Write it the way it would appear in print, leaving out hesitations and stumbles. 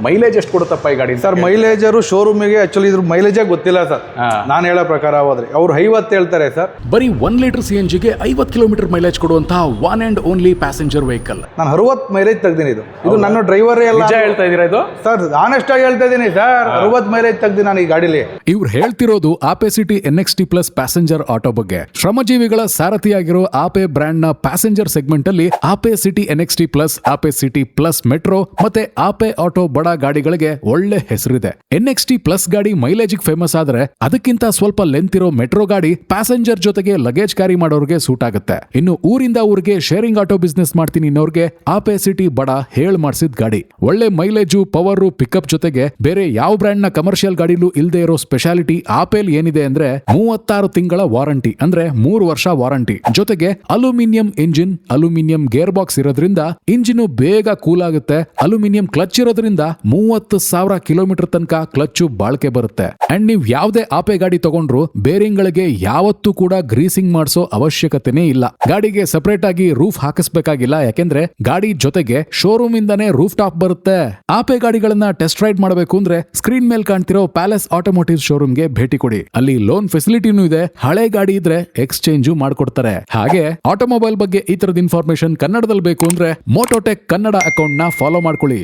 Mileage ಎಷ್ಟು ಕೊಡುತ್ತಪ್ಪ ಈ ಗಾಡಿ? ಸರ್ ಮೈಲೇಜರು ಶೋರೂಮಿಗೆ ಆಕ್ಚುಲಿ ಇದ್ರ ಮೈಲೇಜೇ ಗೊತ್ತಿಲ್ಲ ಸರ್. ನಾನು ಹೇಳೋ ಪ್ರಕಾರ ಹೋದ್ರೆ ಅವ್ರು 50 ಹೇಳ್ತಾರೆ ಸರ್. ಬರೀ 1 ಲೀಟರ್ CNGಗೆ 50 ಕಿಲೋಮೀಟರ್ ಮೈಲೇಜ್ ಕೊಡುವಂತಹ one and only passenger vehicle. ನಾನು 60 ಮೈಲೇಜ್ ತೆಗ್ದೀನಿ. ಇದು ನನ್ನ ಡ್ರೈವರ್ ಎಲ್ಲ ನಿಜ ಹೇಳ್ತಾ ಇದೀರಾ ಇದು? ಸರ್ ಆನೆಸ್ಟ್ ಆಗಿ ಹೇಳ್ತಾ ಇದೀನಿ ಸರ್, 60 ಮೈಲೇಜ್ ತೆಗ್ದಿ ನಾನು ಈ ಗಾಡಿಲಿ. ಇವ್ರು ಹೇಳ್ತಿರೋದು Ape city NXT plus passenger auto ಬಗ್ಗೆ. ಶ್ರಮಜೀವಿಗಳ ಸಾರಥಿಯಾಗಿರೋ ಆಪೆ ಬ್ರ್ಯಾಂಡ್ ನ ಪ್ಯಾಸೆಂಜರ್ ಸೆಗ್ಮೆಂಟ್ ಅಲ್ಲಿ Ape city NXT plus, Ape city plus metro ಮತ್ತೆ ಆಪೆ ಆಟೋ ಬಡ ಗಾಡಿಗಳಿಗೆ ಒಳ್ಳೆ ಹೆಸರಿದೆ. NXT ಪ್ಲಸ್ ಗಾಡಿ ಮೈಲೇಜ್ ಫೇಮಸ್ ಆದ್ರೆ ಅದಕ್ಕಿಂತ ಸ್ವಲ್ಪ ಲೆಂತ್ ಇರೋ ಮೆಟ್ರೋ ಗಾಡಿ ಪ್ಯಾಸೆಂಜರ್ ಜೊತೆಗೆ ಲಗೇಜ್ ಕ್ಯಾರಿ ಮಾಡೋರ್ಗೆ ಸೂಟ್ ಆಗುತ್ತೆ. ಇನ್ನು ಊರಿಂದ ಊರಿಗೆ ಶೇರಿಂಗ್ ಆಟೋ ಬಿಸ್ನೆಸ್ ಮಾಡ್ತೀನಿ ಅನ್ನೋರ್ಗೆ ಆಪೆ ಸಿಟಿ ಬಡ ಹೇಳ್ ಮಾಡ್ಸಿದ್ ಗಾಡಿ. ಒಳ್ಳೆ ಮೈಲೇಜು, ಪವರ್, ಪಿಕಪ್ ಜೊತೆಗೆ ಬೇರೆ ಯಾವ ಬ್ರ್ಯಾಂಡ್ ನ ಕಮರ್ಷಿಯಲ್ ಗಾಡಿಲೂ ಇಲ್ಲದೆ ಇರೋ ಸ್ಪೆಷಾಲಿಟಿ ಆಪೆಲ್ ಏನಿದೆ ಅಂದ್ರೆ 36 ತಿಂಗಳ ವಾರಂಟಿ, ಅಂದ್ರೆ 3 ವರ್ಷ ವಾರಂಟಿ. ಜೊತೆಗೆ aluminium engine, aluminium gear box ಇರೋದ್ರಿಂದ ಇಂಜಿನ್ ಬೇಗ ಕೂಲ್ ಆಗುತ್ತೆ. ಅಲ್ಯೂಮಿನಿಯಂ ಕ್ಲಚ್ ಇರೋದ್ರಿಂದ 30,000 ಕಿಲೋಮೀಟರ್ ತನಕ ಕ್ಲಚ್ ಬಾಳ್ಕೆ ಬರುತ್ತೆ. ಅಂಡ್ ನೀವ್ ಯಾವ್ದೇ ಆಪೆ ಗಾಡಿ ತಗೊಂಡ್ರು ಬೇರಿಂಗ್ ಗಳಿಗೆ ಯಾವತ್ತೂ ಕೂಡ ಗ್ರೀಸಿಂಗ್ ಮಾಡಿಸೋ ಅವಶ್ಯಕತೆನೇ ಇಲ್ಲ. ಗಾಡಿಗೆ ಸಪರೇಟ್ ಆಗಿ ರೂಫ್ ಹಾಕಿಸ್ಬೇಕಾಗಿಲ್ಲ, ಯಾಕೆಂದ್ರೆ ಗಾಡಿ ಜೊತೆಗೆ ಶೋರೂಮ್ ಇಂದಾನೇ ರೂಫ್ ಟಾಪ್ ಬರುತ್ತೆ. ಆಪೆ ಗಾಡಿಗಳನ್ನ ಟೆಸ್ಟ್ ರೈಡ್ ಮಾಡಬೇಕು ಅಂದ್ರೆ ಸ್ಕ್ರೀನ್ ಮೇಲೆ ಕಾಣ್ತಿರೋ ಪ್ಯಾಲೇಸ್ ಆಟೋಮೋಟಿವ್ ಶೋರೂಮ್ಗೆ ಭೇಟಿ ಕೊಡಿ. ಅಲ್ಲಿ ಲೋನ್ ಫೆಸಿಲಿಟಿನೂ ಇದೆ. ಹಳೆ ಗಾಡಿ ಇದ್ರೆ ಎಕ್ಸ್ಚೇಂಜ್ ಮಾಡ್ಕೊಡ್ತಾರೆ. ಹಾಗೆ ಆಟೋಮೊಬೈಲ್ ಬಗ್ಗೆ ಈ ತರದ ಇನ್ಫಾರ್ಮೇಶನ್ ಕನ್ನಡದಲ್ಲಿ ಬೇಕು ಅಂದ್ರೆ ಮೋಟೋಟೆಕ್ ಕನ್ನಡ ಅಕೌಂಟ್ ನ ಫಾಲೋ ಮಾಡ್ಕೊಳ್ಳಿ.